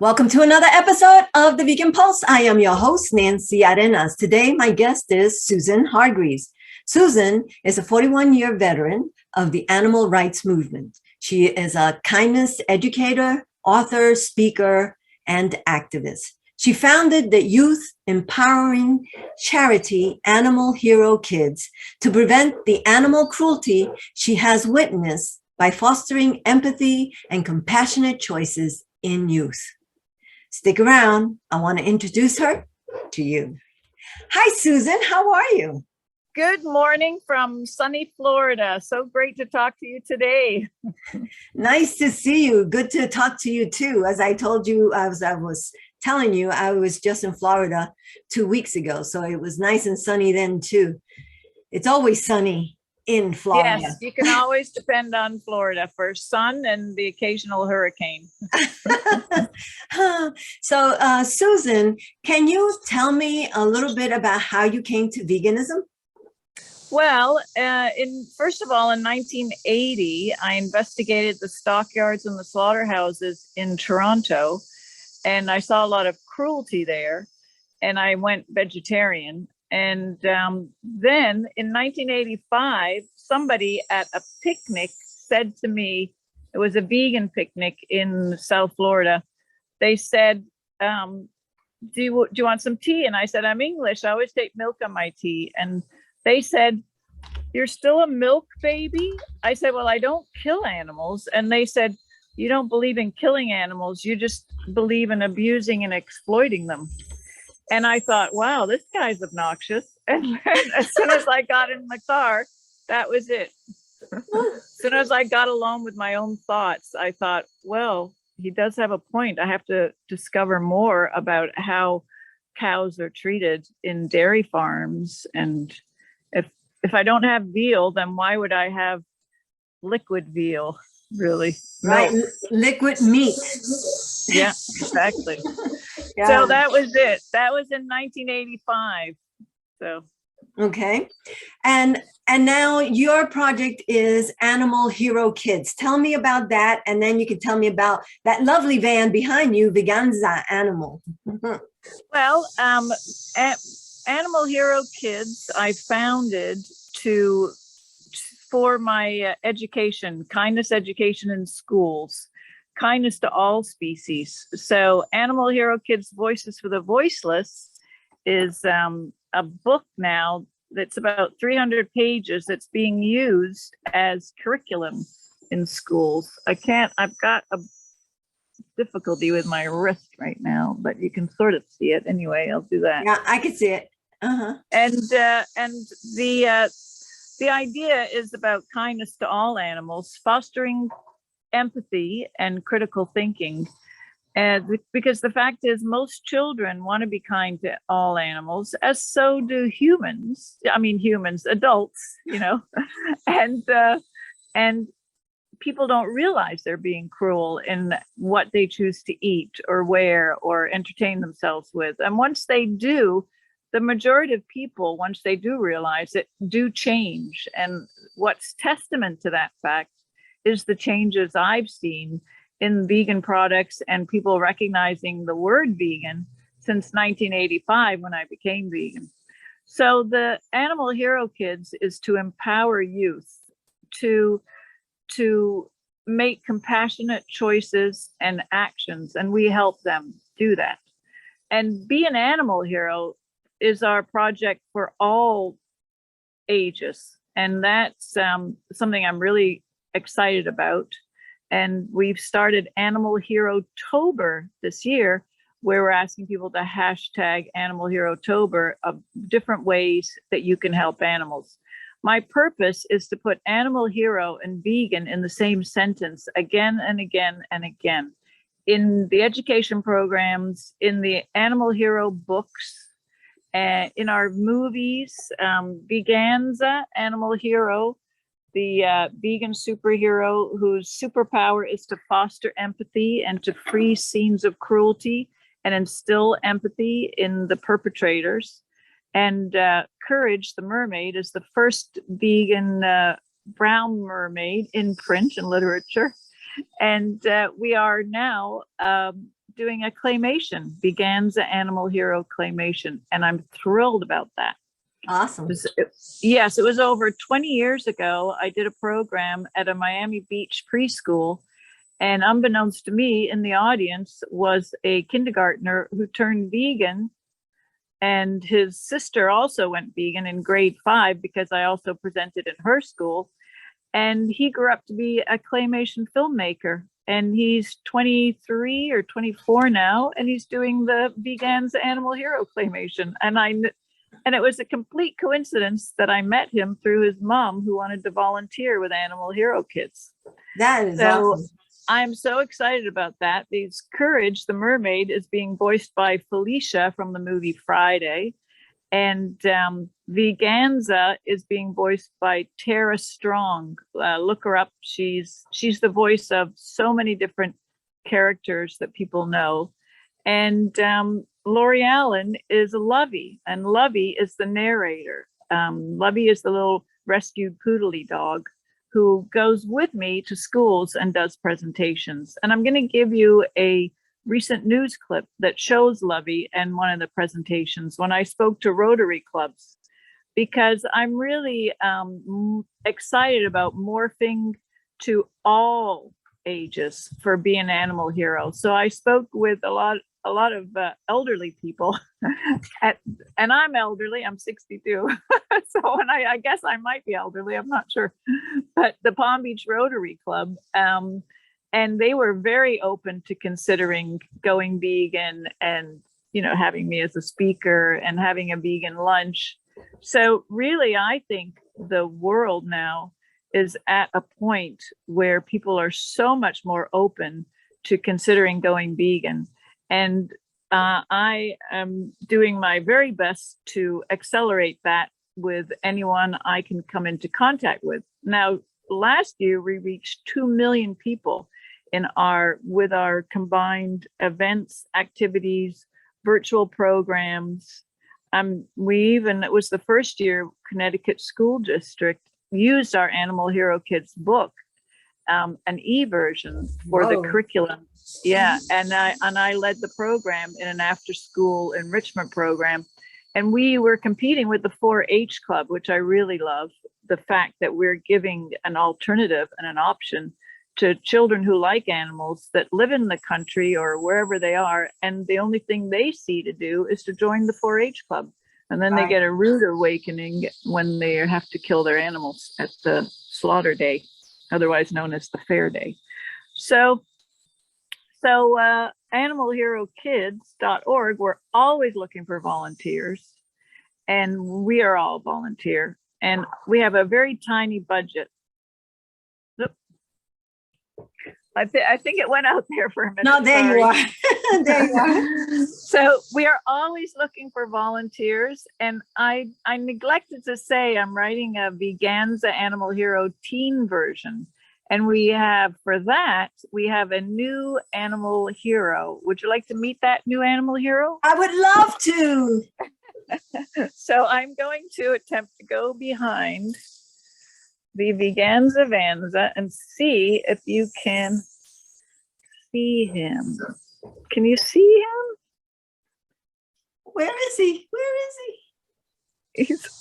Welcome to another episode of the Vegan Pulse. I am your host, Nancy Arenas. Today, my guest is Susan Hargreaves. Susan is a 41-year veteran of the animal rights movement. She is a kindness educator, author, speaker, and activist. She founded the youth empowering charity Animal Hero Kids to prevent the animal cruelty she has witnessed by fostering empathy and compassionate choices in youth. Stick around. I want to introduce her to you. Hi, Susan. How are you? Good morning from sunny Florida. So great to talk to you today. Nice to see you. Good to talk to you too. As I told you, as I was telling you, I was just in Florida 2 weeks ago. So it was nice and sunny then too. It's always sunny in Florida. Yes, you can always depend on Florida for sun and the occasional hurricane. So, Susan, can you tell me a little bit about how you came to veganism? Well, first of all, in 1980, I investigated the stockyards and the slaughterhouses in Toronto, and I saw a lot of cruelty there, and I went vegetarian. And then in 1985, somebody at a picnic said to me, it was a vegan picnic in South Florida. They said, do you want some tea? And I said, I'm English. I always take milk on my tea. And they said, you're still a milk baby? I said, well, I don't kill animals. And they said, you don't believe in killing animals. You just believe in abusing and exploiting them. And I thought, wow, this guy's obnoxious. And as soon as I got in the car, that was it. As soon as I got alone with my own thoughts, I thought, well, he does have a point. I have to discover more about how cows are treated in dairy farms. And if I don't have veal, then why would I have liquid veal, really? Right, liquid meat. Yeah, exactly. Yeah. So that was it. That was in 1985. So okay, and now your project is Animal Hero Kids. Tell me about that, and then you can tell me about that lovely van behind you, Veganza Animal. Well, Animal Hero Kids, I founded for my education, kindness education in schools, kindness to all species. So Animal Hero Kids Voices for the Voiceless is a book now that's about 300 pages that's being used as curriculum in schools. I've got a difficulty with my wrist right now, but you can sort of see it anyway. I'll do that. Yeah, I can see it. And the idea is about kindness to all animals, fostering empathy and critical thinking. And because the fact is, most children want to be kind to all animals, as so do humans. I mean, humans, adults, and people don't realize they're being cruel in what they choose to eat or wear or entertain themselves with. And once they do, the majority of people, once they do realize it, do change. And what's testament to that fact is the changes I've seen in vegan products and people recognizing the word vegan since 1985 when I became vegan. So the Animal Hero Kids is to empower youth to make compassionate choices and actions, and we help them do that. And Be an Animal Hero is our project for all ages, and that's something I'm really excited about. And we've started Animal Hero Tober this year, where we're asking people to hashtag Animal Hero Tober of different ways that you can help animals. My purpose is to put animal hero and vegan in the same sentence again and again and again. In the education programs, in the Animal Hero books, in our movies, Veganza, Animal Hero, the vegan superhero whose superpower is to foster empathy and to free scenes of cruelty and instill empathy in the perpetrators. And Courage, the mermaid, is the first vegan brown mermaid in print and literature. And we are now doing a claymation, Veganza Animal Hero claymation, and I'm thrilled about that. Awesome. Yes, it was over 20 years ago. I did a program at a Miami Beach preschool, and unbeknownst to me, in the audience was a kindergartner who turned vegan, and his sister also went vegan in grade 5 because I also presented in her school. And he grew up to be a claymation filmmaker, and he's 23 or 24 now, and he's doing the Veganza Animal Hero claymation. And it was a complete coincidence that I met him through his mom, who wanted to volunteer with Animal Hero Kids. That is awesome. I'm so excited about that. Because Courage, the mermaid, is being voiced by Felicia from the movie Friday. And Veganza is being voiced by Tara Strong. Look her up. She's the voice of so many different characters that people know. And Lori Allen is Lovey, and Lovey is the narrator. Lovey is the little rescued poodly dog who goes with me to schools and does presentations. And I'm going to give you a recent news clip that shows Lovey and one of the presentations when I spoke to Rotary clubs, because I'm really excited about morphing to all ages for being an animal hero. So I spoke with a lot of elderly people, and I'm elderly. I'm 62, so and I guess I might be elderly. I'm not sure, but the Palm Beach Rotary Club. And they were very open to considering going vegan and, having me as a speaker and having a vegan lunch. So really, I think the world now is at a point where people are so much more open to considering going vegan. And I am doing my very best to accelerate that with anyone I can come into contact with. Now, last year, we reached 2 million people with our combined events, activities, virtual programs. It was the first year Connecticut School District used our Animal Hero Kids book, an e-version for the curriculum. Yeah, and I led the program in an after-school enrichment program, and we were competing with the 4-H Club, which I really love. The fact that we're giving an alternative and an option to children who like animals that live in the country or wherever they are, and the only thing they see to do is to join the 4-H Club. And then they get a rude awakening when they have to kill their animals at the slaughter day, otherwise known as the fair day. So animalherokids.org, we're always looking for volunteers, and we are all volunteer, and we have a very tiny budget. I think it went out there for a minute. No, there you are. There you are. So we are always looking for volunteers. And I neglected to say I'm writing a Veganza Animal Hero teen version. And we have a new animal hero. Would you like to meet that new animal hero? I would love to. So I'm going to attempt to go behind the Veganza Vanza and see if you can see him. Can you see him? Where is he?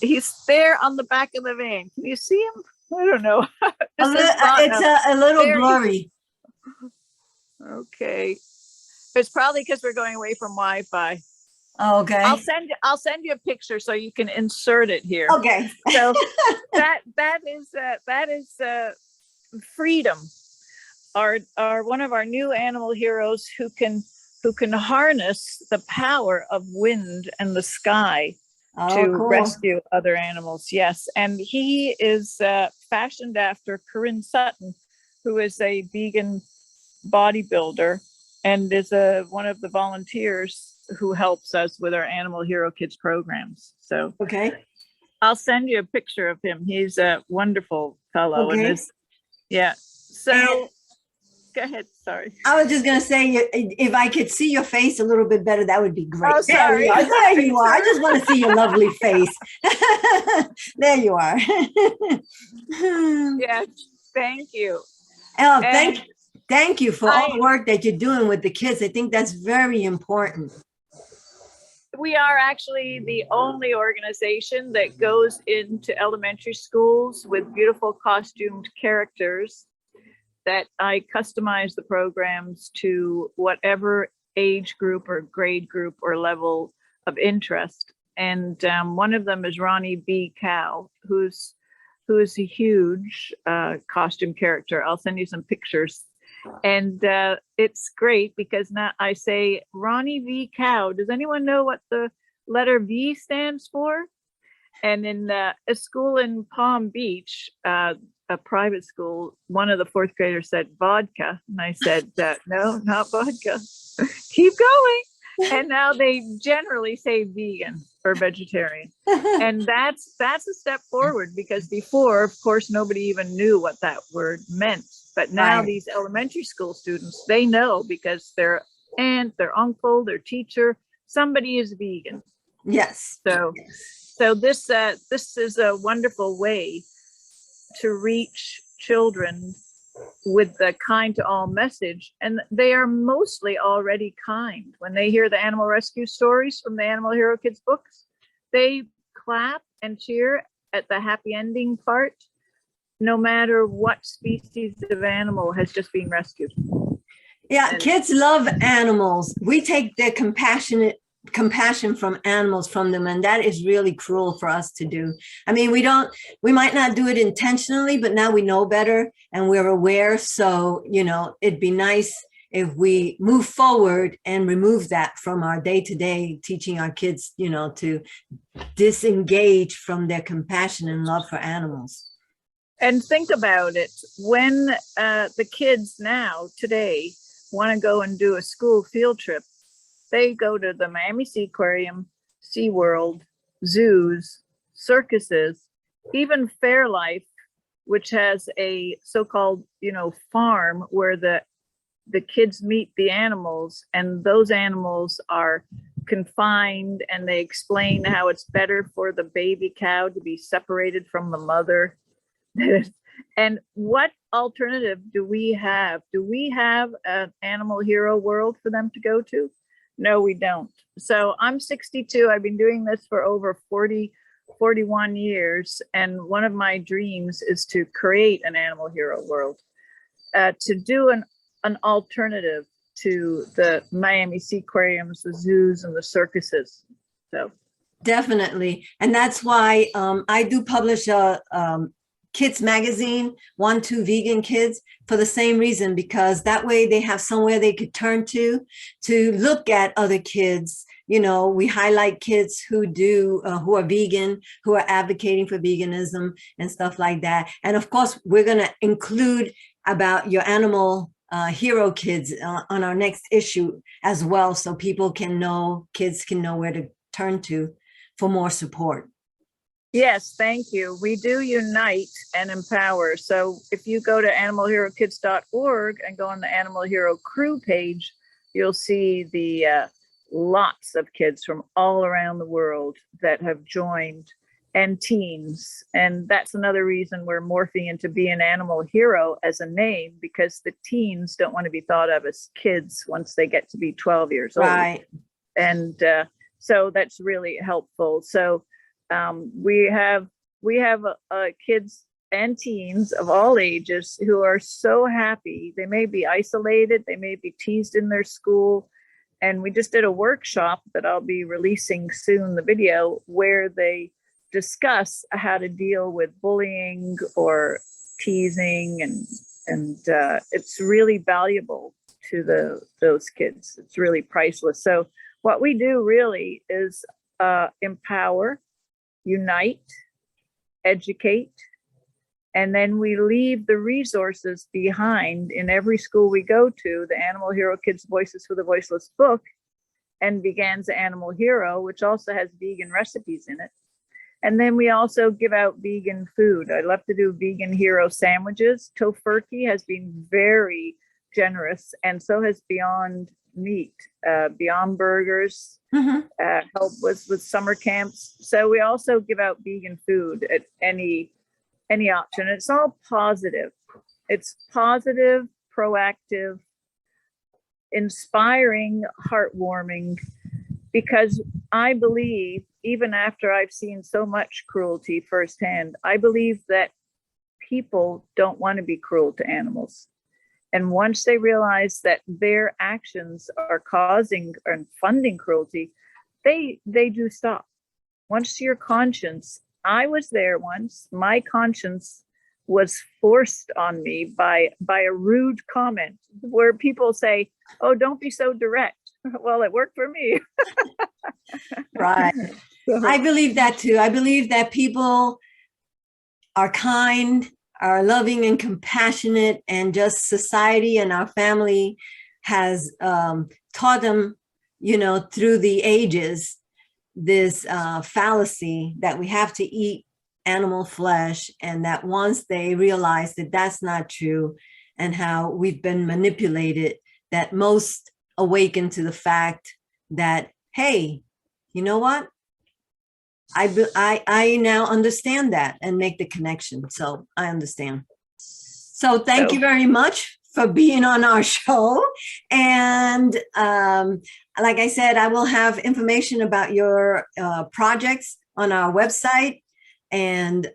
He's there on the back of the van. Can you see him? I don't know. It's a little blurry. Okay. It's probably because we're going away from Wi-Fi. Oh, okay. I'll send you a picture so you can insert it here. Okay. So that is Freedom, our one of our new animal heroes who can harness the power of wind and the sky to rescue other animals. Yes, and he is fashioned after Corinne Sutton, who is a vegan bodybuilder and is one of the volunteers who helps us with our Animal Hero Kids programs. So I'll send you a picture of him. He's a wonderful fellow. Okay. So go ahead. Sorry. I was just going to say, if I could see your face a little bit better, that would be great. Oh, sorry. There you are. I just want to see your lovely face. There you are. Yeah. Thank you. Oh, Thank you for all I the work that you're doing with the kids. I think that's very important. We are actually the only organization that goes into elementary schools with beautiful costumed characters that I customize the programs to whatever age group or grade group or level of interest. And one of them is Ronnie B. Cow, who's a huge costume character. I'll send you some pictures. And it's great because now I say, Ronnie V. Cow. Does anyone know what the letter V stands for? And in a school in Palm Beach, a private school, one of the fourth graders said vodka. And I said, no, not vodka. Keep going. And now they generally say vegan or vegetarian. And that's a step forward, because before, of course, nobody even knew what that word meant. But now Right. these elementary school students, they know, because their aunt, their uncle, their teacher, somebody is vegan. Yes. So this is a wonderful way to reach children with the kind to all message. And they are mostly already kind. When they hear the animal rescue stories from the Animal Hero Kids books, they clap and cheer at the happy ending part, no matter what species of animal has just been rescued. Yeah, And kids love animals. We take their compassion from animals from them, and that is really cruel for us to do. I mean, we might not do it intentionally, but now we know better and we're aware. So, it'd be nice if we move forward and remove that from our day-to-day, teaching our kids, to disengage from their compassion and love for animals. And think about it, when the kids now today want to go and do a school field trip, they go to the Miami Seaquarium, SeaWorld, zoos, circuses, even Fairlife, which has a so-called, farm where the kids meet the animals, and those animals are confined, and they explain how it's better for the baby cow to be separated from the mother. And what alternative do we have? Do we have an animal hero world for them to go to? No, we don't. So I'm 62. I've been doing this for over 41 years. And one of my dreams is to create an animal hero world, to do an alternative to the Miami Seaquariums, the zoos, and the circuses. So Definitely. And that's why I do publish a kids magazine, 1-2 Vegan Kids, for the same reason, because that way they have somewhere they could turn to look at other kids. We highlight kids who are vegan, who are advocating for veganism and stuff like that. And of course, we're going to include about your animal hero kids on our next issue as well, so kids can know where to turn to for more support. yes, thank you. We do unite and empower. So if you go to animalherokids.org and go on the Animal Hero Crew page, you'll see the lots of kids from all around the world that have joined, and teens. And that's another reason we're morphing into Be an Animal Hero as a name, because the teens don't want to be thought of as kids once they get to be 12 years old. Right. And so that's really helpful. So we have kids and teens of all ages who are so happy. They may be isolated, they may be teased in their school. And we just did a workshop that I'll be releasing soon, the video, where they discuss how to deal with bullying or teasing, and it's really valuable to those kids. It's really priceless. So what we do really is empower, unite, educate, and then we leave the resources behind in every school we go to. The Animal Hero Kids Voices for the Voiceless book and Veganza Animal Hero, which also has vegan recipes in it. And then we also give out vegan food. I love to do vegan hero sandwiches. Tofurkey has been very generous, and so has Beyond Meat, Beyond Burgers, help with summer camps. So we also give out vegan food at any option. It's all positive. It's positive, proactive, inspiring, heartwarming, because I believe, even after I've seen so much cruelty firsthand, I believe that people don't want to be cruel to animals. And once they realize that their actions are causing and funding cruelty, they do stop. Once your conscience, I was there once, my conscience was forced on me by a rude comment where people say, "Oh, don't be so direct." Well, it worked for me. Right. I believe that too. I believe that people are kind, are loving and compassionate, and just society and our family has taught them, through the ages, this fallacy that we have to eat animal flesh, and that once they realize that that's not true, and how we've been manipulated, that most awaken to the fact that, hey, you know what? I now understand that and make the connection. So I understand. So thank you very much for being on our show. And like I said, I will have information about your projects on our website. And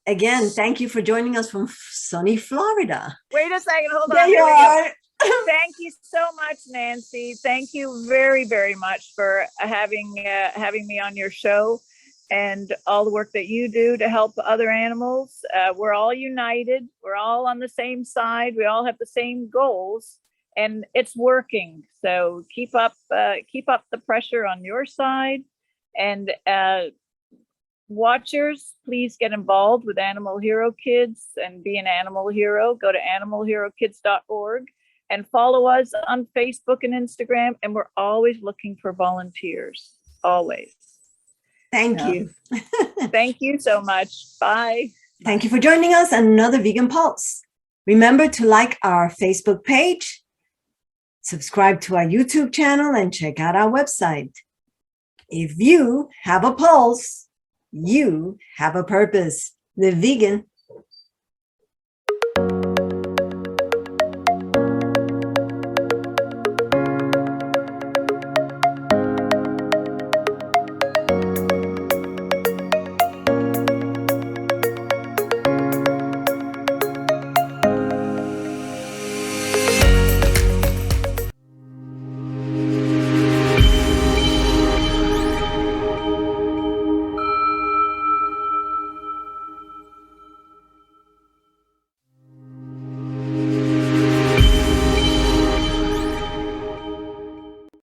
again, thank you for joining us from sunny Florida. Wait a second, hold on. There you are. Thank you so much, Nancy. Thank you very, very much for having me on your show, and all the work that you do to help other animals. We're all united. We're all on the same side. We all have the same goals, and it's working. So keep up the pressure on your side, and watchers, please get involved with Animal Hero Kids and be an animal hero. Go to animalherokids.org. and follow us on Facebook and Instagram. And we're always looking for volunteers, always. Thank you. Thank you so much. Bye. Thank you for joining us on another Vegan Pulse. Remember to like our Facebook page, subscribe to our YouTube channel, and check out our website. If you have a pulse, you have a purpose. Live vegan.